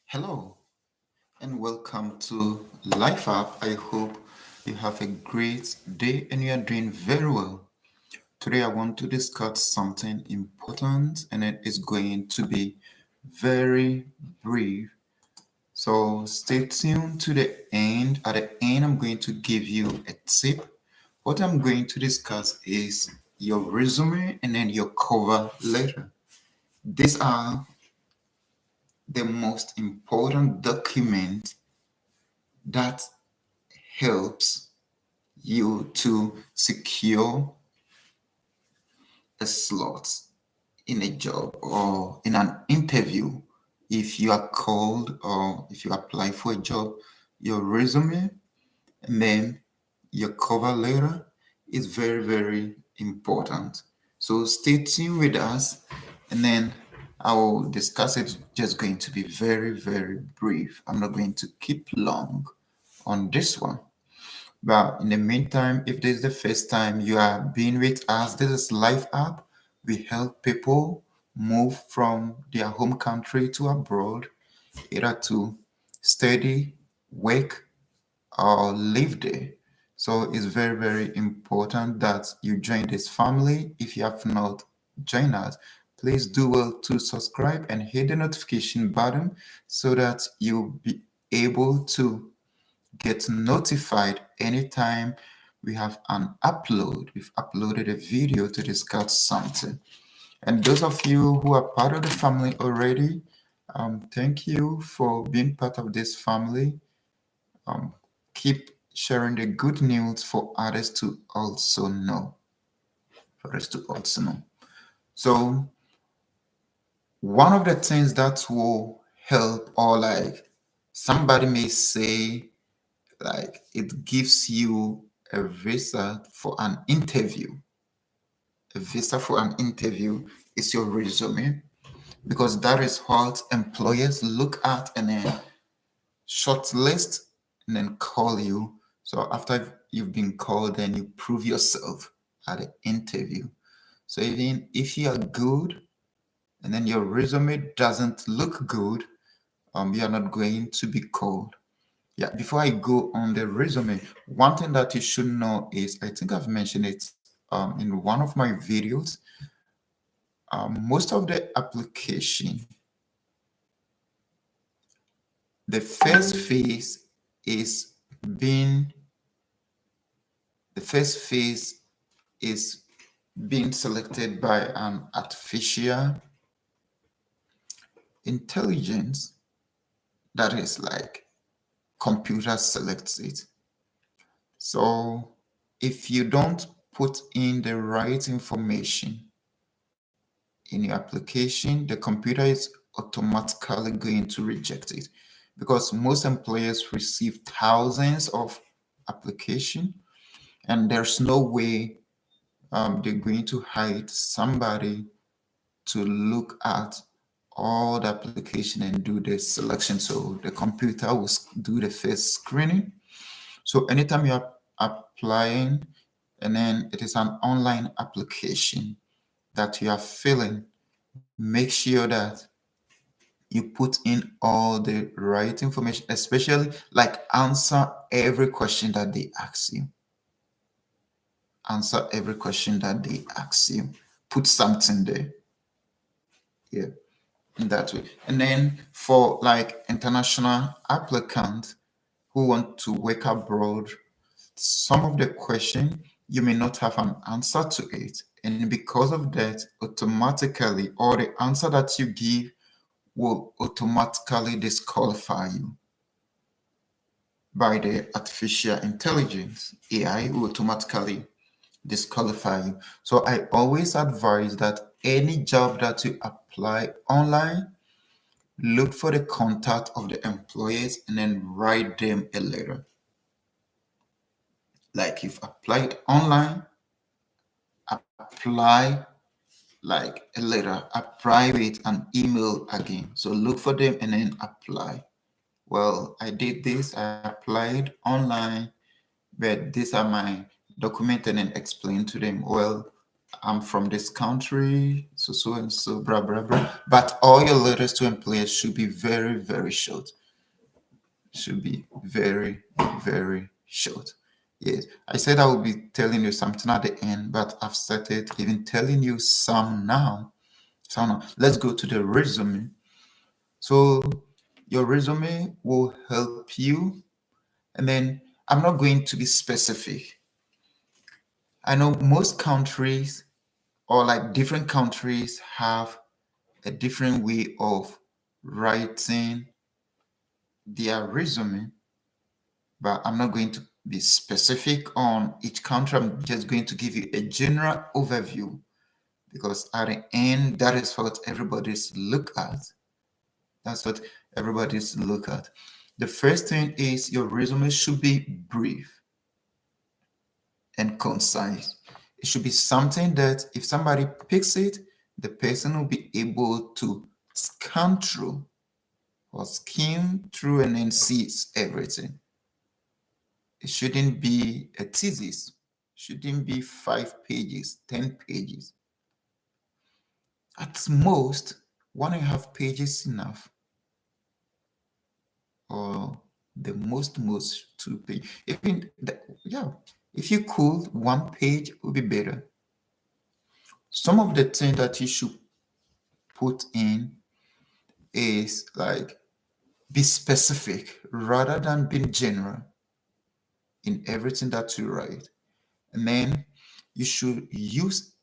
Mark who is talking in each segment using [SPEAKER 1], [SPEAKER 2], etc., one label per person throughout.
[SPEAKER 1] Hello and welcome to Life App. I hope you have a great day and you are doing very well. Today, I want to discuss something important and it is going to be very brief. So, stay tuned to the end. At the end, I'm going to give you a tip. What I'm going to discuss is your resume and then your cover letter. These are the most important documents that helps you to secure a slot in a job or in an interview. If you are called or if you apply for a job, your resume and then your cover letter is very, very important. So stay tuned with us and then I will discuss it. Just going to be very, very brief. I'm not going to keep long on this one. But in the meantime, if this is the first time you are being with us, this is Life App. We help people move from their home country to abroad, either to study, work, or live there. So it's very, very important that you join this family. If you have not joined us, please do well to subscribe and hit the notification button so that you'll be able to get notified anytime we have an upload. We've uploaded a video to discuss something. And those of you who are part of the family already, thank you for being part of this family. Um, Keep sharing the good news for others to also know. For us to also know. So one of the things that will help, or like somebody may say, like it gives you a visa for an interview. A visa for an interview is your resume because that is what employers look at and then shortlist and then call you. So after you've been called, then you prove yourself at the interview. So even if you are good and then your resume doesn't look good, you are not going to be called. Yeah, before I go on the resume, one thing that you should know is I think I've mentioned it in one of my videos. Most of the application, the first phase is being the first phase is being selected by an artificial intelligence that is like computer selects it. So if you don't put in the right information in your application, the computer is automatically going to reject it because most employers receive thousands of application and there's no way they're going to hide somebody to look at all the application and do the selection. So the computer will do the first screening. So anytime you're applying and then it is an online application that you are filling, make sure that you put in all the right information, especially like answer every question that they ask you. Answer every question that they ask you. Put something there. Yeah, in that way. And then for like international applicants who want to work abroad, some of the question you may not have an answer to it. And because of that, automatically, or the answer that you give will automatically disqualify you by the artificial intelligence. AI will automatically disqualify you. So I always advise that any job that you apply online, look for the contact of the employers and then write them a letter. Like you've applied online, apply like a letter, apply with an email again. So look for them and then apply. Well, I did this, I applied online, but these are my documents and then explain to them, well, I'm from this country, so and so, blah blah blah. But all your letters to employers should be very, very short. Should be very, very short. Yes, I said I will be telling you something at the end, but I've started even telling you some now. So now let's go to the resume. So your resume will help you, and then I'm not going to be specific. I know most countries or like different countries have a different way of writing their resume, but I'm not going to be specific on each country. I'm just going to give you a general overview because at the end, that is what everybody's look at. That's what everybody's look at. The first thing is your resume should be brief and concise. It should be something that if somebody picks it, the person will be able to scan through or skim through and then sees everything. It shouldn't be a thesis. It shouldn't be 5 pages, 10 pages. At most, 1.5 pages enough. Or the most 2 pages. Even yeah, if you could, 1 page would be better. Some of the things that you should put in is like be specific rather than being general in everything that you write. And then you should use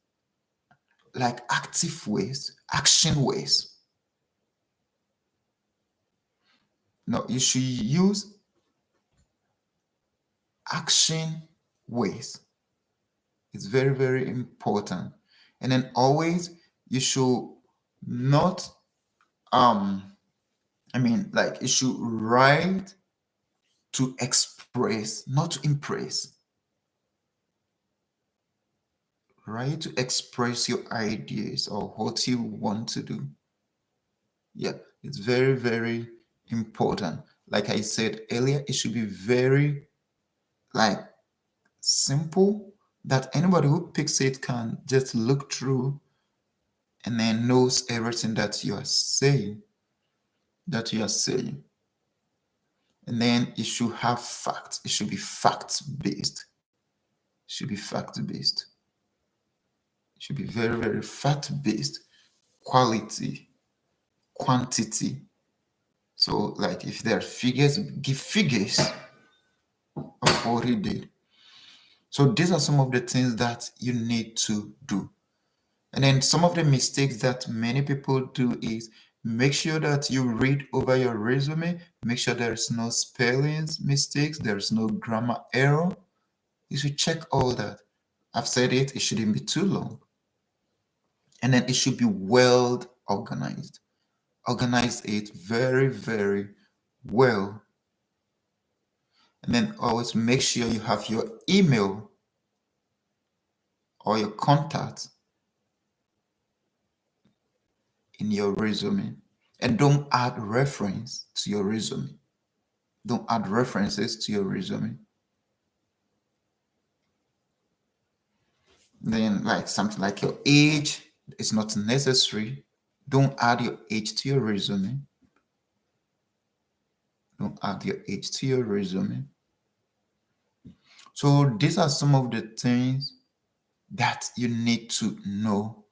[SPEAKER 1] like active ways, action ways. No, you should use action ways. It's very, very important. And then always you should not like you should write to express, not to impress. Write to express your ideas or what you want to do. Yeah, it's very, very important. Like I said earlier, it should be very like simple that anybody who picks it can just look through and then knows everything that you are saying. And then it should have facts. It should be fact based. Should be fact based. Should be very, very fact based. Quality, quantity. So, like if there are figures, give figures of what he did. So these are some of the things that you need to do. And then some of the mistakes that many people do is make sure that you read over your resume, make sure there's no spellings mistakes, there's no grammar error. You should check all that. I've said it shouldn't be too long. And then it should be well organized. Organize it very, very well. And then always make sure you have your email or your contact in your resume. And don't add reference to your resume. Don't add references to your resume. Then like something like your age is not necessary. Don't add your age to your resume. Don't add your age to your resume. So these are some of the things that you need to know.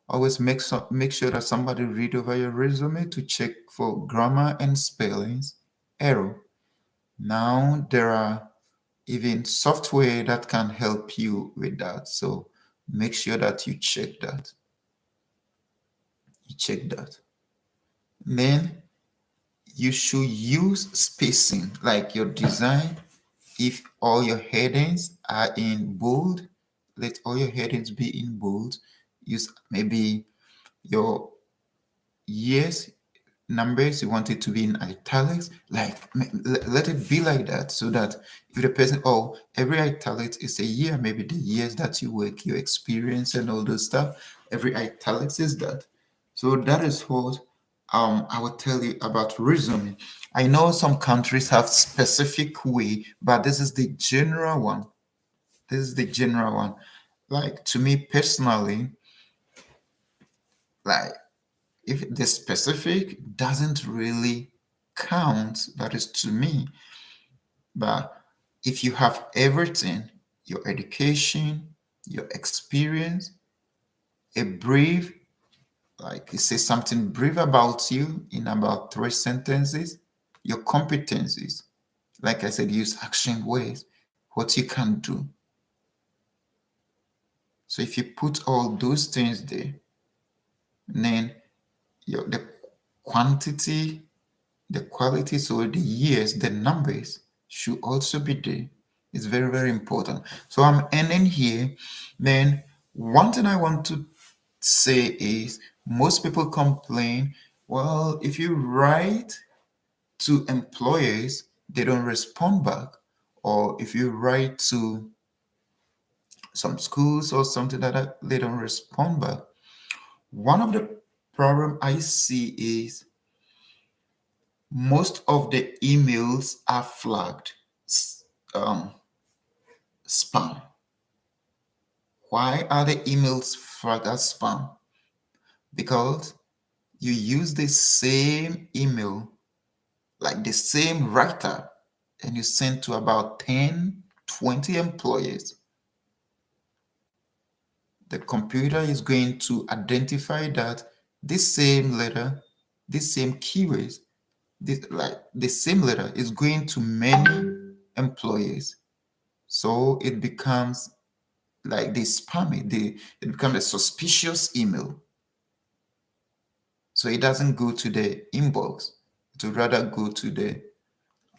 [SPEAKER 1] Always make sure that somebody read over your resume to check for grammar and spellings error. Now there are even software that can help you with that. So make sure that you check that. Then you should use spacing, like your design. If all your headings are in bold, let all your headings be in bold. Use maybe your years numbers, you want it to be in italics, like let it be like that, so that if the person, oh, every italics is a year, maybe the years that you work, your experience and all those stuff, every italics is that. So that is what I will tell you about resume. I know some countries have specific way, but this is the general one. like to me personally, like if the specific doesn't really count, that is to me. But if you have everything, your education, your experience, a brief, like you say something brief about you in about 3 sentences, your competencies, like I said, use action words, what you can do. So if you put all those things there, then the quantity, the quality, so the years, the numbers should also be there. It's very, very important. So I'm ending here. Then one thing I want to say is most people complain, well, if you write to employers, they don't respond back. Or if you write to some schools or something like that, they don't respond back. One of the problem I see is most of the emails are flagged um, spam. Why are the emails flagged as spam? Because you use the same email, like the same writer, and you send to about 10, 20 employers. The computer is going to identify that this same letter, this same keywords, the same letter is going to many employers. So it becomes like the spammy, it becomes a suspicious email. So it doesn't go to the inbox. It would rather go to the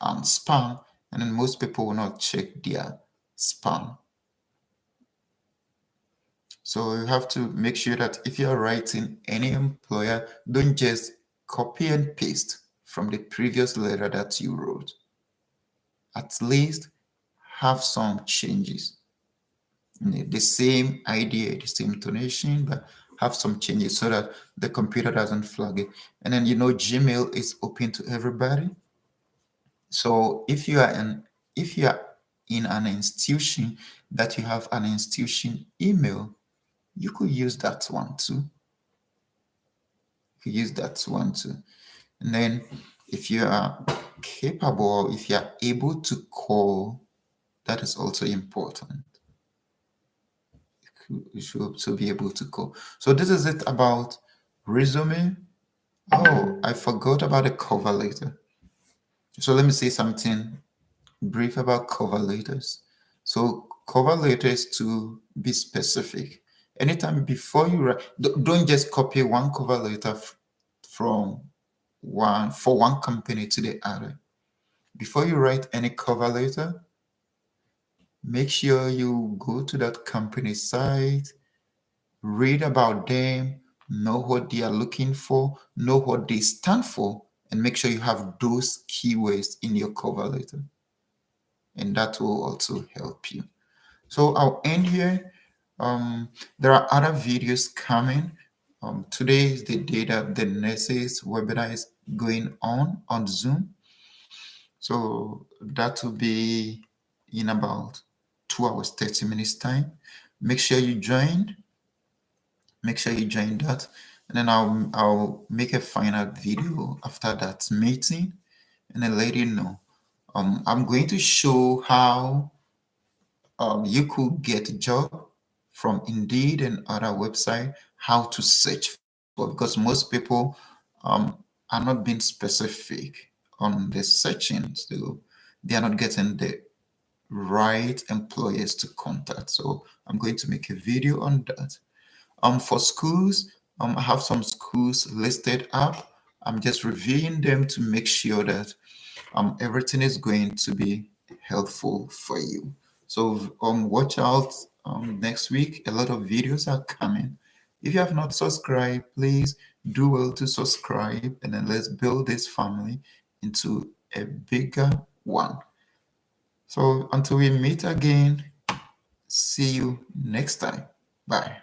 [SPEAKER 1] spam, and then most people will not check their spam. So you have to make sure that if you're writing any employer, don't just copy and paste from the previous letter that you wrote. At least have some changes. The same idea, the same intonation, but have some changes so that the computer doesn't flag it. And then Gmail is open to everybody. So if you are in an institution that you have an institution email, you could use that one too. And then if you are capable, if you are able to call, that is also important. You should also be able to call. So this is it about resume. Oh, I forgot about the cover letter. So let me say something brief about cover letters. So cover letters, to be specific. Anytime before you write, don't just copy one cover letter from one company to the other. Before you write any cover letter, make sure you go to that company site, read about them, know what they are looking for, know what they stand for, and make sure you have those keywords in your cover letter. And that will also help you. So I'll end here. There are other videos coming. Today is the day that the nurses webinar is going on Zoom. So that will be in about 2 hours, 30 minutes time. Make sure you join. Make sure you join that. And then I'll make a final video after that meeting and then let you know. I'm going to show how you could get a job from Indeed and other website, how to search for, because most people are not being specific on the searching, so they are not getting the right employers to contact. So I'm going to make a video on that. For schools, I have some schools listed up. I'm just reviewing them to make sure that everything is going to be helpful for you. So watch out next week. A lot of videos are coming. If you have not subscribed, please do well to subscribe, and then let's build this family into a bigger one. So until we meet again, see you next time. Bye.